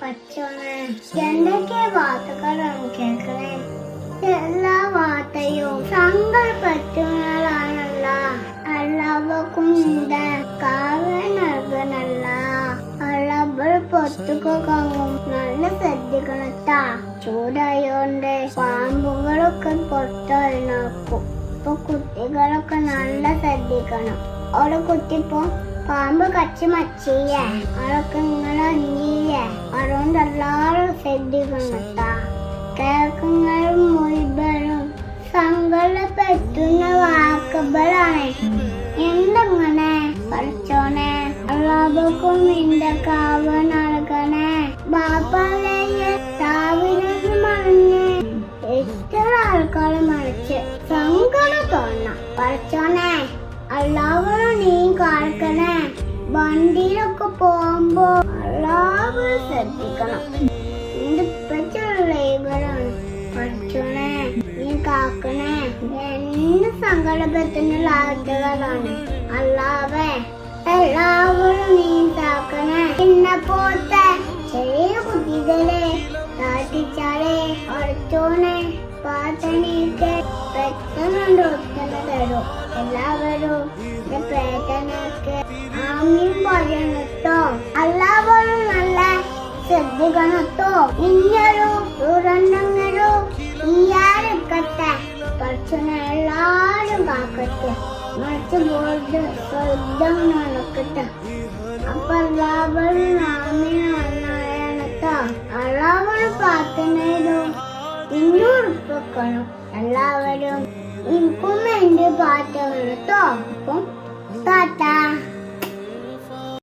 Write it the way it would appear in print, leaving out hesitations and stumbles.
പച്ചോനെ എന്തൊക്കെ വാർത്തകളാണ് കേൾക്കണേ. എല്ലാ വാർത്തയും സങ്കല്പത്തിനാണല്ല. എല്ലാവർക്കും കാവ്യ നൽകണല്ല. എല്ലാവർ പുറത്തൊക്കെ നല്ല ശ്രദ്ധിക്കണട്ടാ. ചൂടായോണ്ട് പാമ്പുകളൊക്കെ പുറത്തായി നോക്കും. ഇപ്പൊ കുട്ടികളൊക്കെ നല്ല ശ്രദ്ധിക്കണം. അവിടെ കുട്ടിപ്പോ പാമ്പ് കച്ചി മച്ചിയേ അതൊക്കെ ഇങ്ങനെ അഞ്ഞിയേ. അതുകൊണ്ട് എല്ലാവരും ശ്രദ്ധിക്കണട്ടാ. കേൾക്കുന്നതും മുഴുവനും സങ്കടപ്പെടുത്തുന്ന വാക്കുകളാണ്. എന്തെങ്ങനെ പഠിച്ചോനെ എല്ലാവർക്കും എന്റെ കാവ് നൽകണേ. ബാപ്പാലയെ താവിനെന്ന് മറിഞ്ഞ് എത്ര ആൾക്കാർ മറിച്ച് സങ്കടം തോന്നണം. പഠിച്ചോനെ എല്ലാവരും നീ കാണിക്കണേ. വണ്ടിയിലൊക്കെ പോകുമ്പോ എല്ലാവരും ശ്രദ്ധിക്കണം. എന്റെ ഇപ്പച്ചുള്ള ഇവരാണ്. പഠിച്ചോനെ നീ കാക്കണേ. എന്നെ സങ്കടപ്പെടുത്തുന്ന വാർത്തകളാണ്. അല്ലാതെ എല്ലാവരും നീ കാക്കണേ. എന്നെ പോത്തെ ചെറിയ കുട്ടികളെ താട്ടിച്ചാലേ പഠിച്ചോനെ പ്രാർത്ഥനയ്ക്ക് പെട്ടെന്ന് ഉത്തരം തരും. എല്ലാവരും പ്രാർത്ഥനയ്ക്ക് ആമീൻ പറയണട്ടോ. എല്ലാവരും നല്ല ശ്രദ്ധിക്കണട്ടോ. ഇഞ്ഞൊരു ദുരന്തങ്ങളോ ഇയാളെക്കട്ടെ. പഠിച്ചോനെ എല്ലാരും കാക്കട്ടെ. മറിച്ച് ബോർഡ് ശ്രദ്ധ നടക്കട്ടെ. അപ്പൊ എല്ലാവരും ആമീൻ പറയണട്ടോ. എല്ലാവരും പ്രാർത്ഥനയിലും ഇന്നോടൊപ്പം എല്ലാവരും എനിക്കും എന്റെ പാട്ട് കേട്ടോ. അപ്പം ടാറ്റാ.